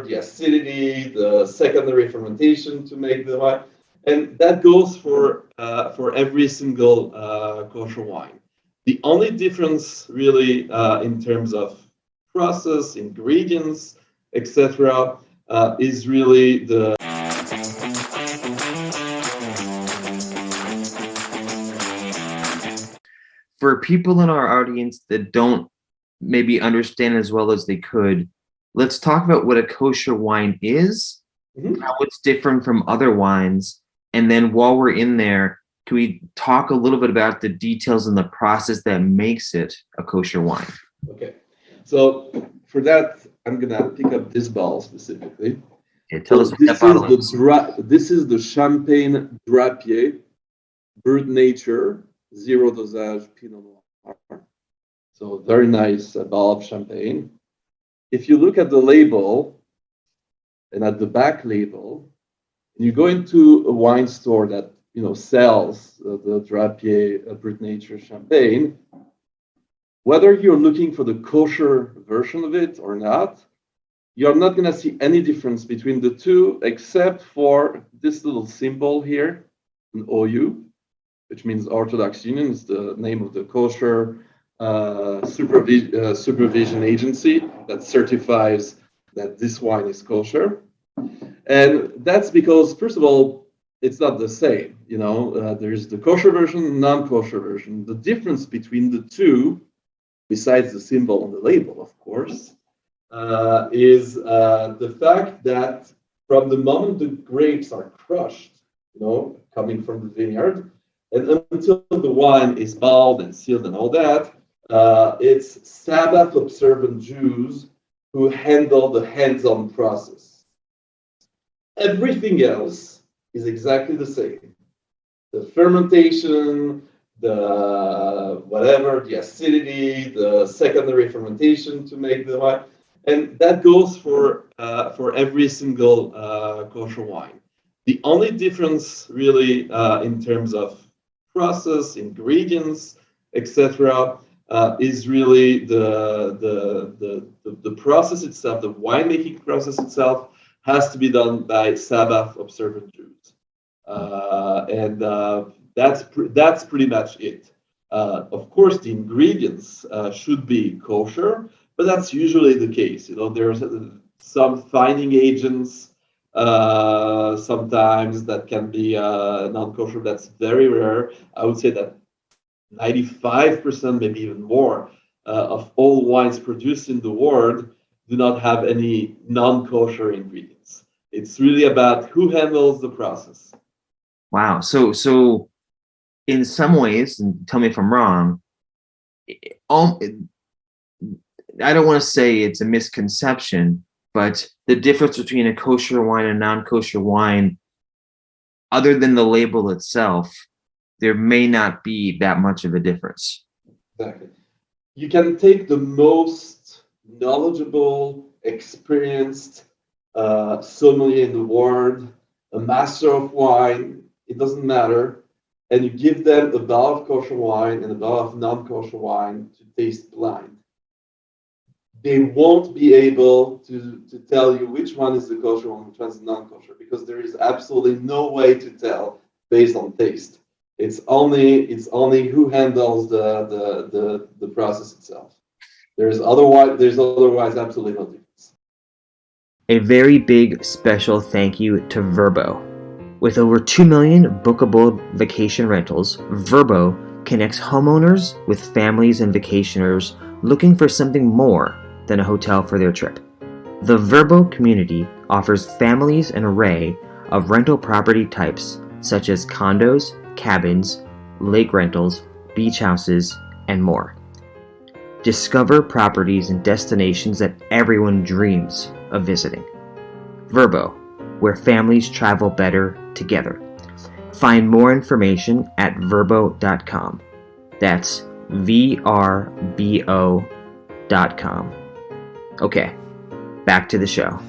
the acidity, the secondary fermentation to make the wine, and that goes for every single kosher wine. The only difference, really, in terms of process, ingredients, etc., is really the For people in our audience that don't maybe understand as well as they could, let's talk about what a kosher wine is, how it's different from other wines, and then while we're in there, can we talk a little bit about the details and the process that makes it a kosher wine? Okay, so for that, I'm gonna pick up this bottle specifically. Okay, tell us what that bottle is. This is the Champagne Drapier Brut Nature Zero Dosage Pinot Noir. So very nice bottle of champagne. If you look at the label and at the back label, and you go into a wine store that sells the Drapier Brut Nature champagne, whether you're looking for the kosher version of it or not, you're not going to see any difference between the two, except for this little symbol here, an OU, which means Orthodox Union. Is the name of the kosher supervision agency that certifies that this wine is kosher. And that's because, first of all, it's not the same. There's the kosher version, non-kosher version. The difference between the two, besides the symbol on the label, of course, is the fact that from the moment the grapes are crushed, coming from the vineyard, and until the wine is bottled and sealed and all that, it's Sabbath observant Jews who handle the hands-on process. Everything else is exactly the same. The fermentation, the acidity, the secondary fermentation to make the wine, and that goes for every single kosher wine. The only difference, really, in terms of process, ingredients, etc., is really the process itself. The winemaking process itself has to be done by Sabbath observant Jews, and that's pretty much it. Of course, the ingredients should be kosher, but that's usually the case. There's some fining agents sometimes that can be non-kosher. That's very rare. I would say that 95%, maybe even more, of all wines produced in the world do not have any non-kosher ingredients. It's really about who handles the process. Wow. So in some ways, and tell me if I'm wrong, I don't want to say it's a misconception, but the difference between a kosher wine and non-kosher wine, other than the label itself, there may not be that much of a difference. Exactly. You can take the most knowledgeable, experienced sommelier in the world, a master of wine, it doesn't matter, and you give them a bottle of kosher wine and a bottle of non-kosher wine to taste blind. They won't be able to tell you which one is the kosher one, which one is the non-kosher, because there is absolutely no way to tell based on taste. It's only who handles the process itself. There's otherwise absolutely no difference. A very big special thank you to Vrbo. With over 2 million bookable vacation rentals, Vrbo connects homeowners with families and vacationers looking for something more than a hotel for their trip. The Vrbo community offers families an array of rental property types such as condos, cabins, lake rentals, beach houses, and more. Discover properties and destinations that everyone dreams of visiting. Vrbo, where families travel better together. Find more information at vrbo.com. That's vrbo.com. Okay, back to the show.